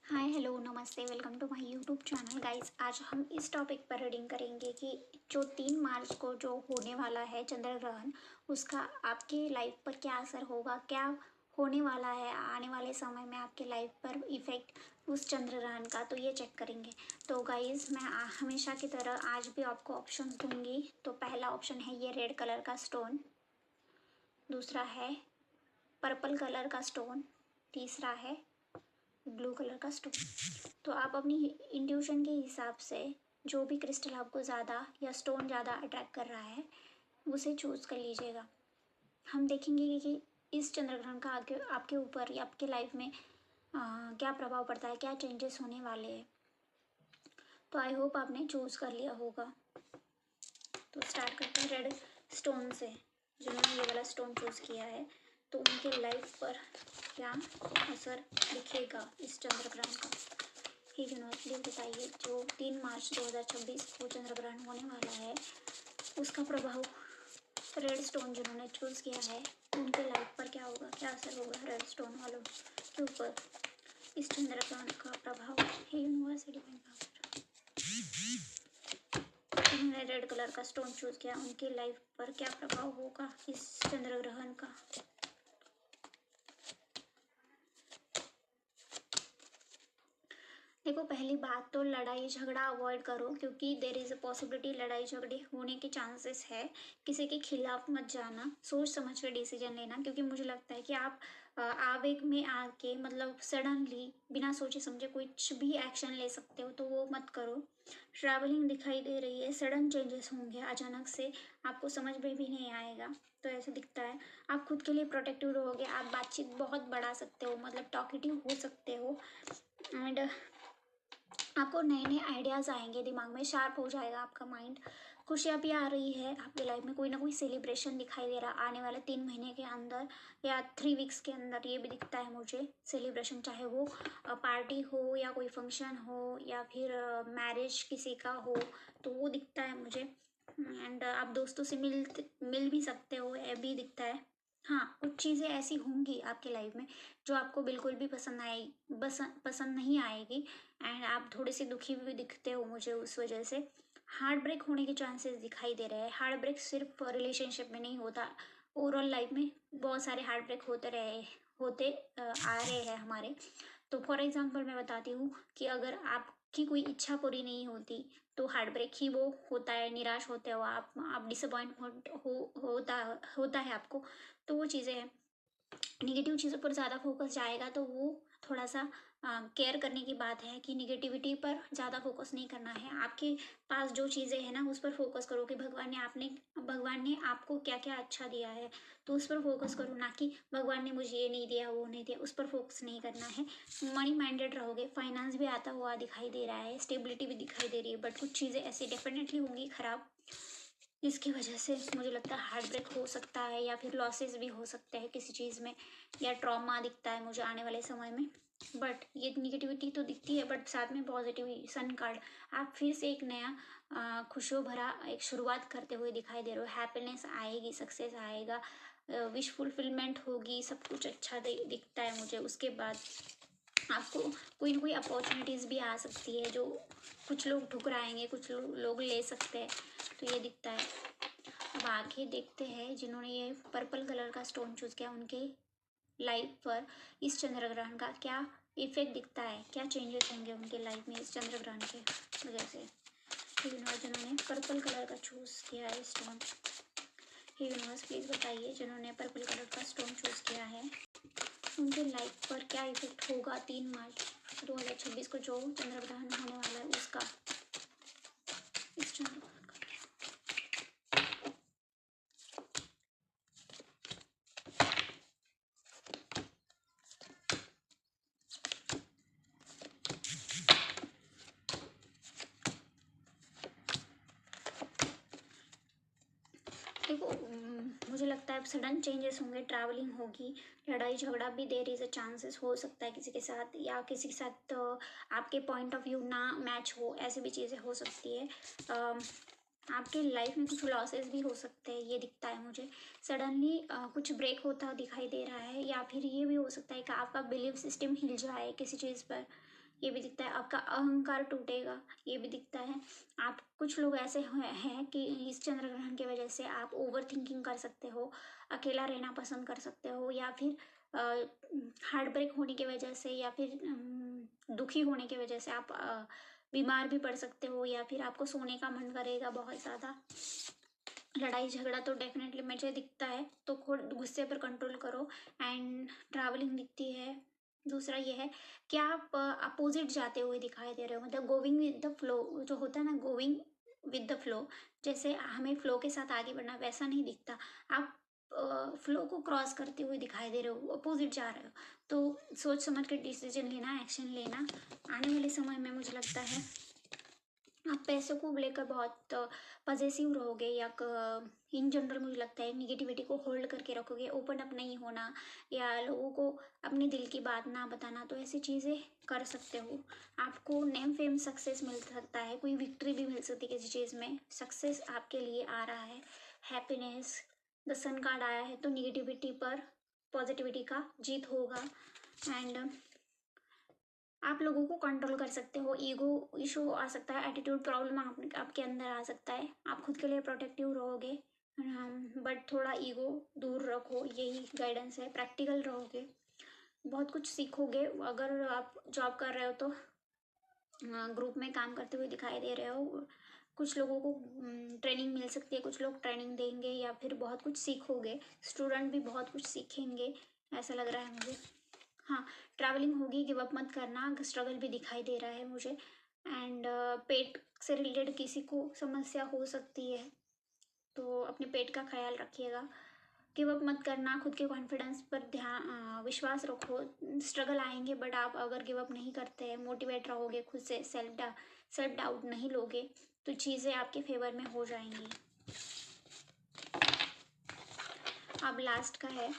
हाय hello नमस्ते welcome to my YouTube channel guys. आज हम इस टॉपिक पर रीडिंग करेंगे कि जो 3 मार्च को जो होने वाला है चंद्र ग्रहण, उसका आपके लाइफ पर क्या असर होगा, क्या होने वाला है आने वाले समय में आपके लाइफ पर इफेक्ट उस चंद्र ग्रहण का, तो ये चेक करेंगे। तो गाइस मैं हमेशा की तरह आज भी आपको ऑप्शंस दूंगी। तो पहला ऑप्शन है ये रेड कलर का स्टोन, दूसरा है पर्पल कलर का स्टोन, तीसरा है ब्लू कलर का स्टोन। तो आप अपनी इंट्यूशन के हिसाब से जो भी क्रिस्टल आपको ज़्यादा या स्टोन ज़्यादा अट्रैक्ट कर रहा है उसे चूज़ कर लीजिएगा। हम देखेंगे कि इस चंद्र ग्रहण का आगे आपके ऊपर या आपके लाइफ में क्या प्रभाव पड़ता है, क्या चेंजेस होने वाले हैं। तो आई होप आपने चूज़ कर लिया होगा। तो स्टार्ट करते हैं रेड स्टोन से। जिन्होंने ये वाला स्टोन चूज़ किया है तो उनके लाइफ पर क्या असर दिखेगा इस चंद्र ग्रहण का। ही यूनिवर्स प्लीज बताइए, जो 3 मार्च 2026 को चंद्र ग्रहण होने वाला है उसका प्रभाव रेड स्टोन जिन्होंने चूज़ किया है उनके लाइफ पर क्या होगा, क्या असर होगा रेड स्टोन वालों के ऊपर इस चंद्र ग्रहण का प्रभाव। हे यूनिवर्स डिवाइन पावर, जिन्होंने रेड कलर का स्टोन चूज़ किया उनके लाइफ पर क्या प्रभाव होगा इस चंद्र ग्रहण का। देखो, पहली बात तो लड़ाई झगड़ा अवॉइड करो, क्योंकि देर इज़ अ पॉसिबिलिटी लड़ाई झगड़े होने के चांसेस है। किसी के खिलाफ मत जाना, सोच समझ कर डिसीजन लेना, क्योंकि मुझे लगता है कि आप आवेग में आके मतलब सडनली बिना सोचे समझे कुछ भी एक्शन ले सकते हो, तो वो मत करो। ट्रैवलिंग दिखाई दे रही है, सडन चेंजेस होंगे अचानक से, आपको समझ में भी नहीं आएगा, तो ऐसा दिखता है। आप खुद के लिए प्रोटेक्टिव रहोगे, आप बातचीत बहुत बढ़ा सकते हो, मतलब टॉकेटिव हो सकते हो। एंड आपको नए नए आइडियाज़ आएंगे, दिमाग में शार्प हो जाएगा आपका माइंड। खुशियाँ भी आ रही है आपके लाइफ में, कोई ना कोई सेलिब्रेशन दिखाई दे रहा आने वाले 3 महीने के अंदर या 3 वीक्स के अंदर। ये भी दिखता है मुझे सेलिब्रेशन, चाहे वो पार्टी हो या कोई फंक्शन हो या फिर मैरिज किसी का हो, तो वो दिखता है मुझे। एंड आप दोस्तों से मिल भी सकते हो, ये भी दिखता है। हाँ, कुछ चीज़ें ऐसी होंगी आपके लाइफ में जो आपको बिल्कुल भी पसंद नहीं आएगी। एंड आप थोड़े से दुखी भी दिखते हो मुझे उस वजह से। हार्ट ब्रेक होने के चांसेस दिखाई दे रहे हैं। हार्ट ब्रेक सिर्फ रिलेशनशिप में नहीं होता, ओवरऑल लाइफ में बहुत सारे हार्ट ब्रेक आ रहे हैं हमारे। तो फॉर एग्जांपल मैं बताती हूँ कि अगर आपकी कोई इच्छा पूरी नहीं होती तो हार्ट ब्रेक ही वो होता है, निराश होते हो आप डिसअपॉइंटमेंट होता है आपको। तो वो चीज़ें हैं। निगेटिव चीज़ों पर ज़्यादा फोकस जाएगा तो वो थोड़ा सा केयर करने की बात है कि निगेटिविटी पर ज़्यादा फोकस नहीं करना है। आपके पास जो चीज़ें हैं ना उस पर फोकस करो कि भगवान ने आपको क्या क्या अच्छा दिया है, तो उस पर फोकस करो, ना कि भगवान ने मुझे ये नहीं दिया वो नहीं दिया, उस पर फोकस नहीं करना है। मनी माइंडेड रहोगे, फाइनेंस भी आता हुआ दिखाई दे रहा है, स्टेबिलिटी भी दिखाई दे रही है, बट कुछ चीज़ें ऐसी डेफिनेटली होंगी खराब, इसकी वजह से मुझे लगता है हार्ट ब्रेक हो सकता है या फिर लॉसेस भी हो सकते हैं किसी चीज़ में, या ट्रॉमा दिखता है मुझे आने वाले समय में। बट ये निगेटिविटी तो दिखती है, बट साथ में पॉजिटिव सन कार्ड, आप फिर से एक नया खुशियों भरा एक शुरुआत करते हुए दिखाई दे रहे हो। हैप्पीनेस आएगी, सक्सेस आएगा, विश फुलफिलमेंट होगी, सब कुछ अच्छा दिखता है मुझे। उसके बाद आपको कोई ना कोई अपॉर्चुनिटीज़ भी आ सकती है, जो कुछ लोग ठुकराएंगे, कुछ लोग ले सकते हैं, तो ये दिखता है। अब आगे देखते हैं जिन्होंने ये पर्पल कलर का स्टोन चूज़ किया उनके लाइफ पर इस चंद्र ग्रहण का क्या इफेक्ट दिखता है, क्या चेंजेस होंगे उनके लाइफ में इस चंद्र ग्रहण के वजह से। यूनिवर्स जिन्होंने पर्पल कलर का चूज़ किया है स्टोन, यूनिवर्स प्लीज़ बताइए, जिन्होंने पर्पल कलर का स्टोन चूज़ किया है उनके लाइफ पर क्या इफेक्ट होगा 3 मार्च 2026 को जो चंद्र ग्रहण होने वाला है उसका इस चंद्र। देखो, मुझे लगता है सडन चेंजेस होंगे, ट्रैवलिंग होगी, लड़ाई झगड़ा भी देर इज़ अ चांसेस हो सकता है किसी के साथ, या किसी के साथ आपके पॉइंट ऑफ व्यू ना मैच हो, ऐसी भी चीज़ें हो सकती है। आपके लाइफ में कुछ लॉसेस भी हो सकते हैं, ये दिखता है मुझे। सडनली कुछ ब्रेक होता दिखाई दे रहा है, या फिर ये भी हो सकता है कि आपका बिलीव सिस्टम हिल जाए किसी चीज़ पर, ये भी दिखता है। आपका अहंकार टूटेगा, ये भी दिखता है। आप कुछ लोग ऐसे हैं कि इस चंद्र ग्रहण की वजह से आप ओवर थिंकिंग कर सकते हो, अकेला रहना पसंद कर सकते हो, या फिर हार्ट ब्रेक होने की वजह से, या फिर दुखी होने की वजह से आप बीमार भी पड़ सकते हो, या फिर आपको सोने का मन करेगा बहुत ज़्यादा। लड़ाई झगड़ा तो डेफिनेटली मुझे दिखता है, तो खुद गुस्से पर कंट्रोल करो। एंड ट्रैवलिंग दिखती है। दूसरा ये है कि आप अपोजिट जाते हुए दिखाई दे रहे हो, मतलब गोइंग विद द फ्लो जो होता है ना, गोइंग विद द फ्लो, जैसे हमें फ्लो के साथ आगे बढ़ना वैसा नहीं दिखता। आप फ्लो को क्रॉस करते हुए दिखाई दे रहे हो, अपोजिट जा रहे हो। तो सोच समझ कर डिसीजन लेना, एक्शन लेना। आने वाले समय में मुझे लगता है आप पैसों को लेकर बहुत पजेसिव रहोगे, या इन जनरल मुझे लगता है निगेटिविटी को होल्ड करके रखोगे, ओपन अप नहीं होना, या लोगों को अपने दिल की बात ना बताना। तो ऐसी चीज़ें कर सकते हो। आपको नेम फेम सक्सेस मिल सकता है, कोई विक्ट्री भी मिल सकती है किसी चीज़ में, सक्सेस आपके लिए आ रहा है, हैप्पीनेस। द सन कार्ड आया है, तो निगेटिविटी पर पॉजिटिविटी का जीत होगा। एंड आप लोगों को कंट्रोल कर सकते हो, ईगो इशू आ सकता है, एटीट्यूड प्रॉब्लम आपके अंदर आ सकता है। आप खुद के लिए प्रोटेक्टिव रहोगे, बट थोड़ा ईगो दूर रखो, यही गाइडेंस है। प्रैक्टिकल रहोगे, बहुत कुछ सीखोगे। अगर आप जॉब कर रहे हो तो ग्रुप में काम करते हुए दिखाई दे रहे हो, कुछ लोगों को ट्रेनिंग मिल सकती है, कुछ लोग ट्रेनिंग देंगे, या फिर बहुत कुछ सीखोगे। स्टूडेंट भी बहुत कुछ सीखेंगे, ऐसा लग रहा है मुझे। हाँ, ट्रैवलिंग होगी, गिव अप मत करना। स्ट्रगल भी दिखाई दे रहा है मुझे। एंड पेट से रिलेटेड किसी को समस्या हो सकती है, तो अपने पेट का ख्याल रखिएगा। गिव अप मत करना, खुद के कॉन्फिडेंस पर ध्यान विश्वास रखो। स्ट्रगल आएंगे, बट आप अगर गिव अप नहीं करते हैं, मोटिवेट रहोगे खुद से, सेल्फ डाउट नहीं लोगे, तो चीज़ें आपके फेवर में हो जाएंगी। अब लास्ट का है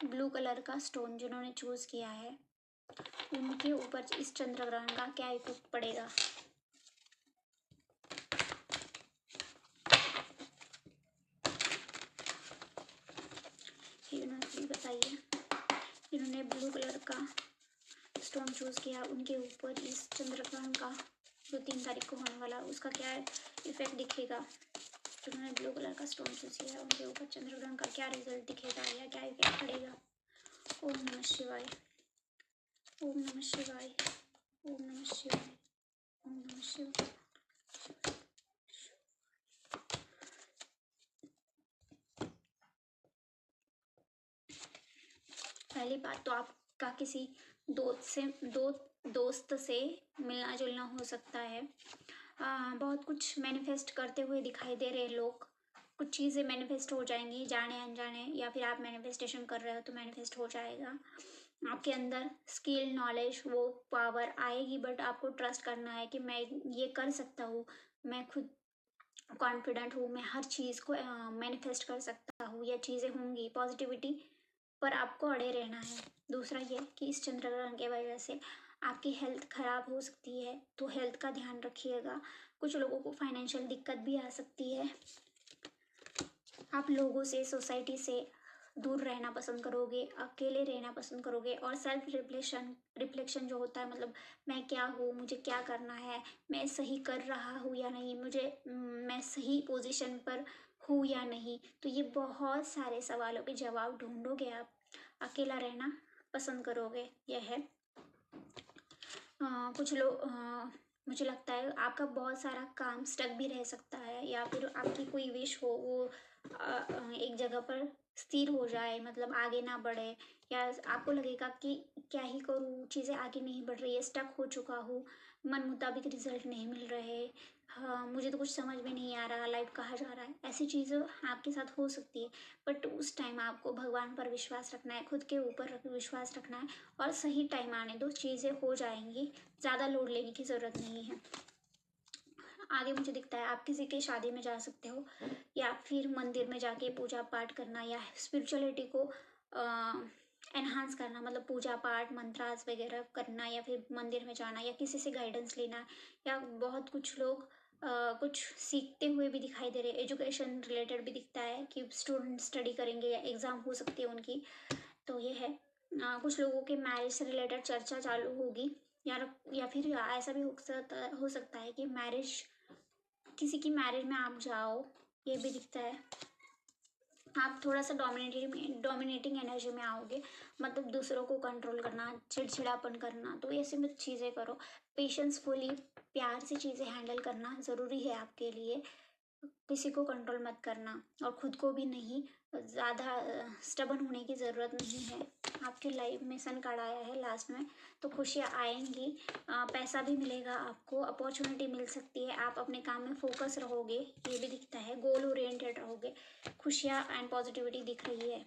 ब्लू कलर का स्टोन, जिन्होंने चूज किया है उनके ऊपर इस चंद्र ग्रहण का क्या इफेक्ट पड़ेगा। यूनिवर्सली बताइए, जिन्होंने ब्लू कलर का स्टोन चूज किया उनके ऊपर इस चंद्र ग्रहण का जो 3 तारीख को होने वाला, उसका क्या इफेक्ट दिखेगा। जिन्होंने ब्लू कलर का स्टोन चूज किया उनके ऊपर चंद्र ग्रहण का क्या रिजल्ट दिखेगा, या क्या इफेक्ट पड़ेगा। ओम नमः शिवाय, ओम नमः शिवाय, ओम नमः शिवाय, ओम नमः शिवाय। पहली बात तो आपका किसी दोस्त से मिलना जुलना हो सकता है। बहुत कुछ मैनिफेस्ट करते हुए दिखाई दे रहे लोग, कुछ चीज़ें मैनिफेस्ट हो जाएंगी जाने अनजाने, या फिर आप मैनिफेस्टेशन कर रहे हो तो मैनिफेस्ट हो जाएगा। आपके अंदर स्किल, नॉलेज, वो पावर आएगी, बट आपको ट्रस्ट करना है कि मैं ये कर सकता हूँ, मैं खुद कॉन्फिडेंट हूँ, मैं हर चीज़ को मैनिफेस्ट कर सकता हूँ, या चीज़ें होंगी। पॉजिटिविटी पर आपको अड़े रहना है। दूसरा ये कि इस चंद्र ग्रहण की वजह से आपकी हेल्थ खराब हो सकती है, तो हेल्थ का ध्यान रखिएगा। कुछ लोगों को फाइनेंशियल दिक्कत भी आ सकती है। आप लोगों से, सोसाइटी से दूर रहना पसंद करोगे, अकेले रहना पसंद करोगे, और सेल्फ रिफ्लेक्शन जो होता है, मतलब मैं क्या हूँ, मुझे क्या करना है, मैं सही कर रहा हूँ या नहीं, मैं सही पोजीशन पर हूँ या नहीं। तो ये बहुत सारे सवालों के जवाब ढूंढोगे आप, अकेला रहना पसंद करोगे। यह है कुछ लोग मुझे लगता है आपका बहुत सारा काम स्टक भी रह सकता है, या फिर आपकी कोई विश हो वो एक जगह पर स्थिर हो जाए, मतलब आगे ना बढ़े, या आपको लगेगा कि क्या ही करूँ, चीज़ें आगे नहीं बढ़ रही है, स्टक हो चुका हूँ, मन मुताबिक रिजल्ट नहीं मिल रहे, हाँ मुझे तो कुछ समझ में नहीं आ रहा, लाइफ कहाँ जा रहा है। ऐसी चीज़ें आपके साथ हो सकती है, बट उस टाइम आपको भगवान पर विश्वास रखना है, खुद के ऊपर विश्वास रखना है, और सही टाइम आने दो, चीज़ें हो जाएंगी। ज़्यादा लोड लेने की ज़रूरत नहीं है। आगे मुझे दिखता है आप किसी के शादी में जा सकते हो, या फिर मंदिर में जाके पूजा पाठ करना, या स्पिरिचुअलिटी को एनहांस करना, मतलब पूजा पाठ मंत्रास वगैरह करना, या फिर मंदिर में जाना, या किसी से गाइडेंस लेना, या बहुत कुछ लोग कुछ सीखते हुए भी दिखाई दे रहे हैं। एजुकेशन रिलेटेड भी दिखता है कि स्टूडेंट स्टडी करेंगे, या एग्ज़ाम हो सकती है उनकी। तो ये है कुछ लोगों के मैरिज से रिलेटेड चर्चा चालू होगी, या फिर ऐसा भी हो सकता है कि किसी की मैरिज में आप जाओ, ये भी दिखता है। आप थोड़ा सा डोमिनेटिंग एनर्जी में आओगे, मतलब दूसरों को कंट्रोल करना, चिड़चिड़ापन करना, तो ऐसे में चीज़ें करो। पेशेंसफुली, प्यार से चीज़ें हैंडल करना ज़रूरी है आपके लिए। किसी को कंट्रोल मत करना, और खुद को भी नहीं। ज़्यादा स्टबन होने की ज़रूरत नहीं है। आपकी लाइफ में सन कार्ड आया है लास्ट में, तो खुशियाँ आएंगी, पैसा भी मिलेगा आपको, अपॉर्चुनिटी मिल सकती है, आप अपने काम में फोकस रहोगे, ये भी दिखता है, गोल ओरिएंटेड रहोगे। खुशियाँ एंड पॉजिटिविटी दिख रही है।